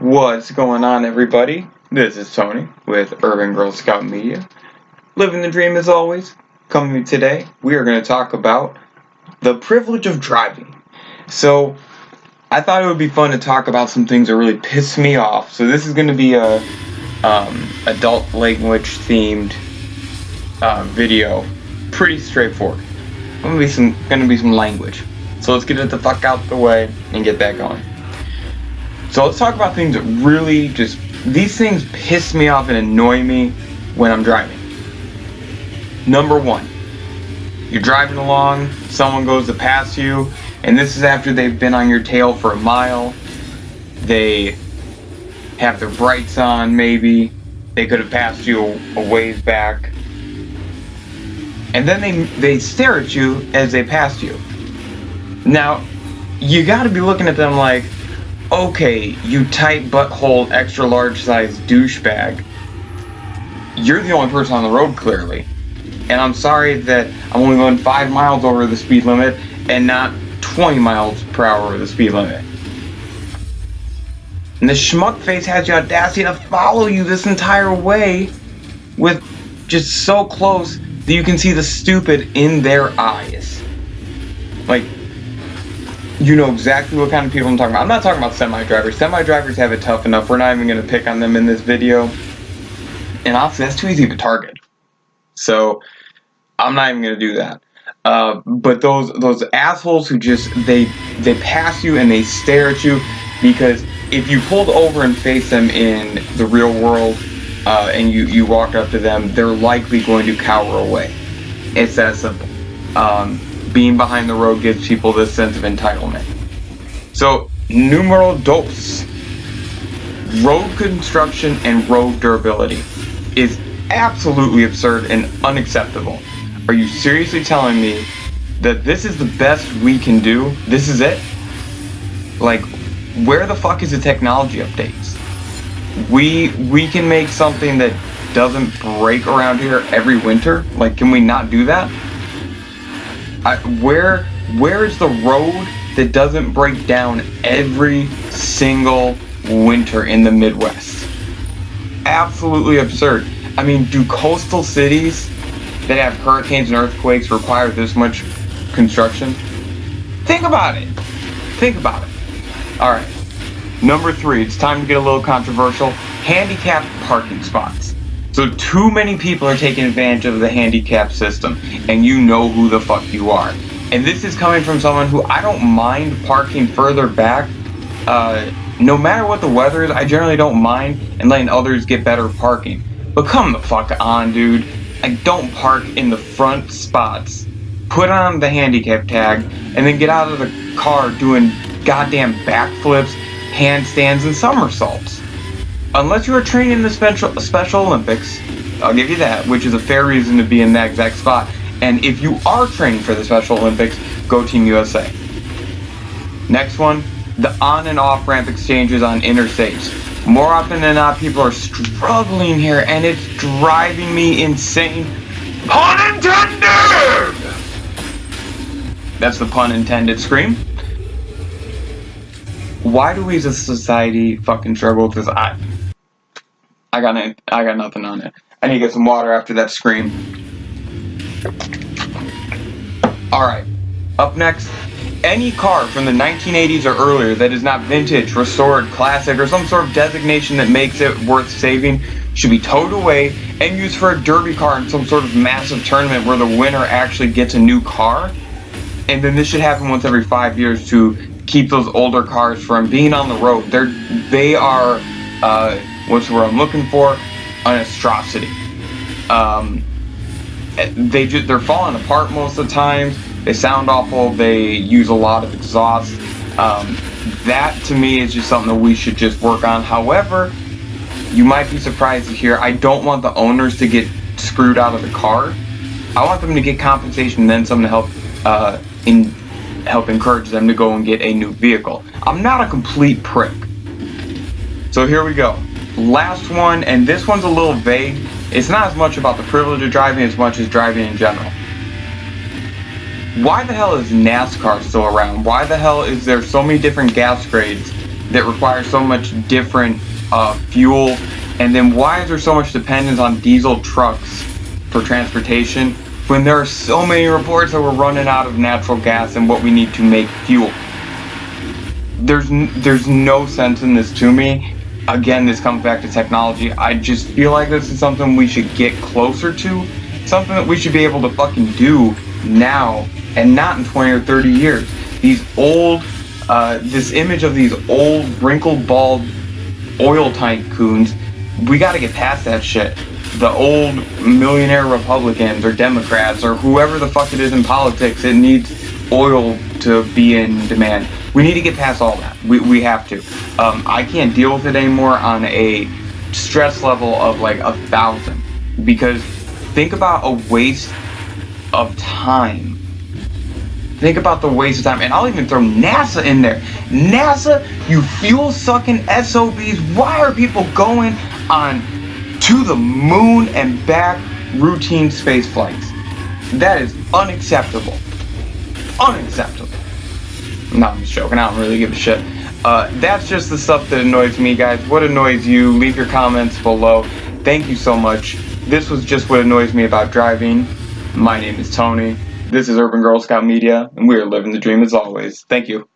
What's going on, everybody? This is Tony with Urban Girl Scout Media. Living the dream as always. Coming today, we are going to talk about the privilege of driving. So, I thought it would be fun to talk about some things that really piss me off. So this is going to be a adult language themed video. Pretty straightforward. Going to be some language. So let's get it the fuck out the way and get that going. So let's talk about things that really these things piss me off and annoy me when I'm driving. Number one, you're driving along, someone goes to pass you, and this is after they've been on your tail for a mile. They have their brights on, maybe. They could have passed you a ways back. And then they stare at you as they pass you. Now, you gotta be looking at them like, okay, you tight butthole, extra large size douchebag. You're the only person on the road, clearly. And I'm sorry that I'm only going 5 miles over the speed limit and not 20 miles per hour over the speed limit. And the schmuck face has the audacity to follow you this entire way with just so close that you can see the stupid in their eyes. Like, you know exactly what kind of people I'm talking about. I'm not talking about semi-drivers. Semi-drivers have it tough enough. We're not even going to pick on them in this video. And honestly, that's too easy to target. So, I'm not even going to do that. But those assholes who just, they pass you and they stare at you, because if you pulled over and faced them in the real world, and you walked up to them, they're likely going to cower away. It's that simple. Being behind the road gives people this sense of entitlement. So, numero dos. Road construction and road durability is absolutely absurd and unacceptable. Are you seriously telling me that this is the best we can do? This is it? Like, where the fuck is the technology updates? We can make something that doesn't break around here every winter? Like, can we not do that? Where is the road that doesn't break down every single winter in the Midwest? Absolutely absurd. I mean, do coastal cities that have hurricanes and earthquakes require this much construction? Think about it. Think about it. Alright. Number 3, it's time to get a little controversial. Handicapped parking spots. So too many people are taking advantage of the handicap system, and you know who the fuck you are. And this is coming from someone who, I don't mind parking further back. No matter what the weather is, I generally don't mind and letting others get better parking. But come the fuck on, dude. I don't park in the front spots. Put on the handicap tag, and then get out of the car doing goddamn backflips, handstands, and somersaults. Unless you are training in the Special Olympics, I'll give you that, which is a fair reason to be in that exact spot. And if you are training for the Special Olympics, go Team USA. Next one, the on and off ramp exchanges on interstates. More often than not, people are struggling here, and it's driving me insane. Pun intended! That's the pun intended scream. Why do we as a society fucking struggle with this? I got nothing on it. I need to get some water after that scream. Alright, up next, any car from the 1980s or earlier that is not vintage, restored, classic, or some sort of designation that makes it worth saving should be towed away and used for a derby car in some sort of massive tournament where the winner actually gets a new car. And then this should happen once every 5 years to keep those older cars from being on the road. They are what's the word I'm looking for? An atrocity. They're falling apart most of the time. They sound awful. They use a lot of exhaust. That to me is just something that we should just work on. However, you might be surprised to hear I don't want the owners to get screwed out of the car. I want them to get compensation and then something to help encourage them to go and get a new vehicle. I'm not a complete prick. So here we go. Last one, and this one's a little vague. It's not as much about the privilege of driving as much as driving in general. Why the hell is NASCAR still around? Why the hell is there so many different gas grades that require so much different fuel? And then why is there so much dependence on diesel trucks for transportation when there are so many reports that we're running out of natural gas and what we need to make fuel? There's no sense in this to me. Again, this comes back to technology. I just feel like this is something we should get closer to, something that we should be able to fucking do now and not in 20 or 30 years. These old, this image of these old wrinkled bald oil tycoons, we gotta get past that shit. The old millionaire Republicans or Democrats or whoever the fuck it is in politics that needs oil to be in demand. We need to get past all that. We have to. I can't deal with it anymore on a stress level of like 1,000. Because think about a waste of time. Think about the waste of time. And I'll even throw NASA in there. NASA, you fuel-sucking SOBs. Why are people going on to the moon and back routine space flights? That is unacceptable. Unacceptable. No, I'm just joking. I don't really give a shit. That's just the stuff that annoys me, guys. What annoys you? Leave your comments below. Thank you so much. This was just what annoys me about driving. My name is Tony. This is Urban Girl Scout Media, and we are living the dream as always. Thank you.